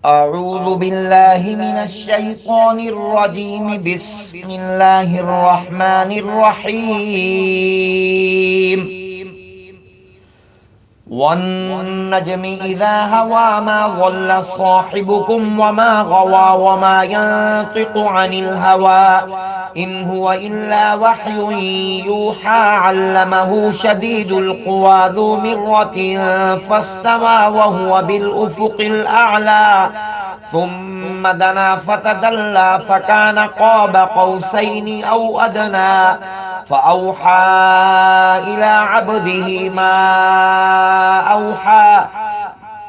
أعوذ بالله من الشيطان الرجيم. بسم الله الرحمن الرحيم. والنجم إذا هوى ما ضل صاحبكم وما غوى وما ينطق عن الهوى إن هو إلا وحي يوحى علمه شديد القوى ذو مرة فاستوى وهو بالأفق الأعلى ثم دنا فتدلى فكان قاب قوسين أو أدنى فأوحى إلى عبده ما أوحى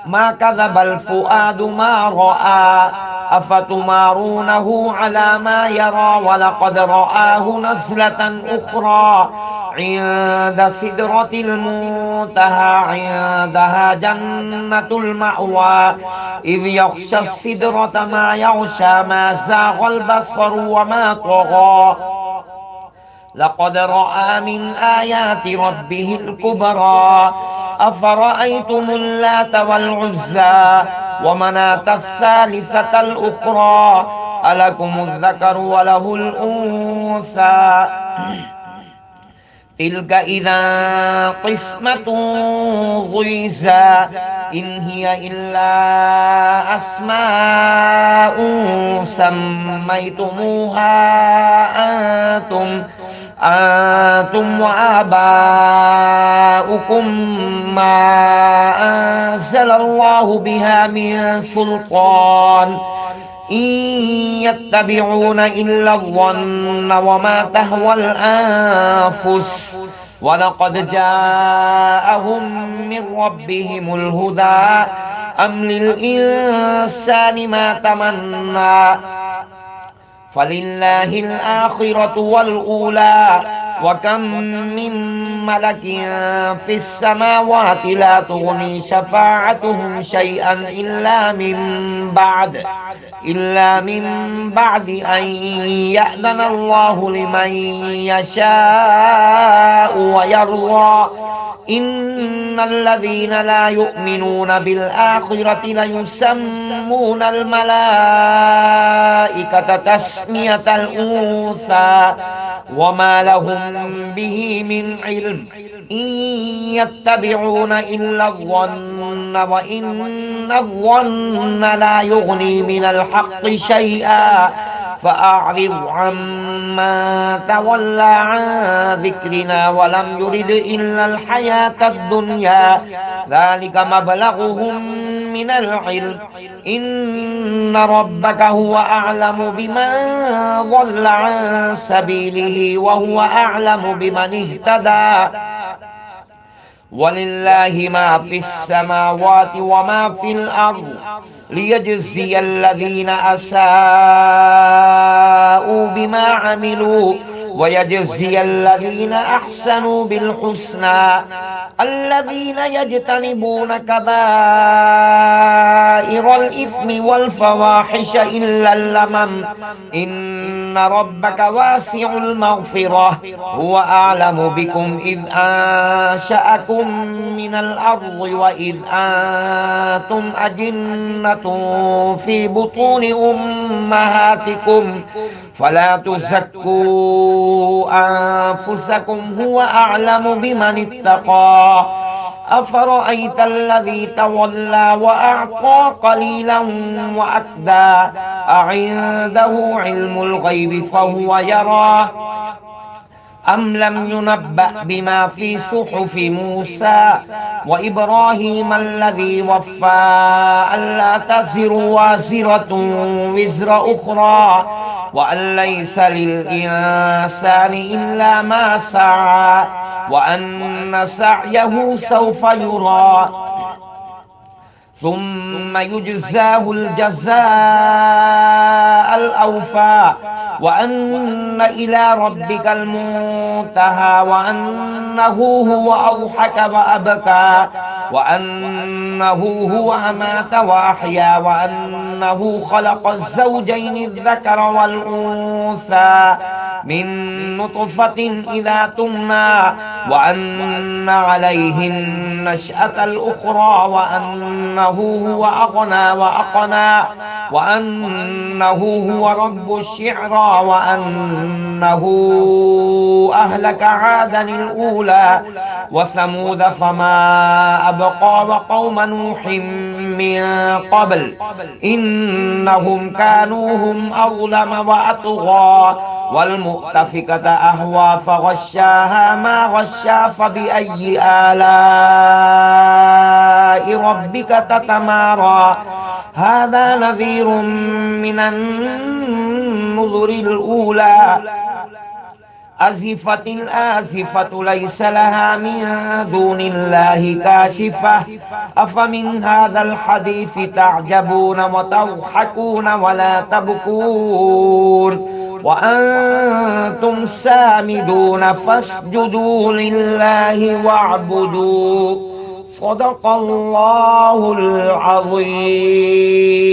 ما كذب الفؤاد ما رأى أفتمارونه على ما يرى ولقد رآه نزلة أخرى عند سدرة المنتهى عندها جنة المأوى إذ يغشى السدرة ما يغشى ما زاغ البصر وما طغى لقد رأى من آيات ربه الكبرى أفرأيتم اللات والعزى ومناة الثالثة الأخرى ألكم الذكر وله الأنثى تلك إذا قسمة ضيزى إن هي إلا أسماء سميتموها أنتم وآباؤكم ما أنزل الله بها من سلطان إن يتبعون إلا الظن وما تهوى الأنفس ولقد جاءهم من ربهم الهدى أم للإنسان ما تمنى فلله الآخرة والأولى وكم من ملك في السماوات لا تغني شفاعتهم شيئا إلا من بعد أن يأذن الله لمن يشاء ويرضى إن الذين لا يؤمنون بالآخرة ليسمون الملائكة تسمية الأنثى وما لهم به من علم إن يتبعون إلا الظن وإن الظن لا يغني من الحق شيئا فأعرض عمن تولى عن ذكرنا ولم يرد إلا الحياة الدنيا ذلك مبلغهم من العلم إن ربك هو أعلم بمن ضل عن سبيله وهو أعلم بمن اهتدى ولله ما في السماوات وما في الأرض ليجزي الذين أساءوا بما عملوا ويجزي الذين أحسنوا بالحسنى الذين يجتنبون كبائر الإثم والفواحش إلا اللمم إن ربك واسع المغفرة هو أعلم بكم إذ أنشأكم من الأرض وإذ أنتم أجنة في بطون أمهاتكم فلا تزكوا أنفسكم هو أعلم بمن اتقى أفرأيت الذي تولى وأعطى قليلا وأكدى أعنده علم الغيب فهو يرى أم لم ينبأ بما في صحف موسى وإبراهيم الذي وفى ألا تزر وازرة وزر أخرى وأن ليس للإنسان إلا ما سعى وأن سعيه سوف يرى ثم يجزاه الجزاء الأوفى وأن إلى ربك المنتهى وأنه هو أضحك وأبكى وأنه هو أمات وأحيا وأنه خلق الزوجين الذكر والأنثى من نطفة إذا تمنى وأن عليه النشأة الأخرى وأنه هو أغنى وأقنى وأنه هو رب الشعرى وأنه أهلك عادا الأولى وثمود فما أبقى وقوم نوح من قبل إنهم كانوا هم أظلم وأطغى والمؤتفكة أهوى فغشاها ما غشا فبأي آلاء ربك تتمارى هذا نذير من النذر الأولى أزفت الآزفة ليس لها من دون الله كاشفة أفمن هذا الحديث تعجبون وتضحكون ولا تبكون وأنتم سامدون فاسجدوا لله واعبدوا صدق الله العظيم.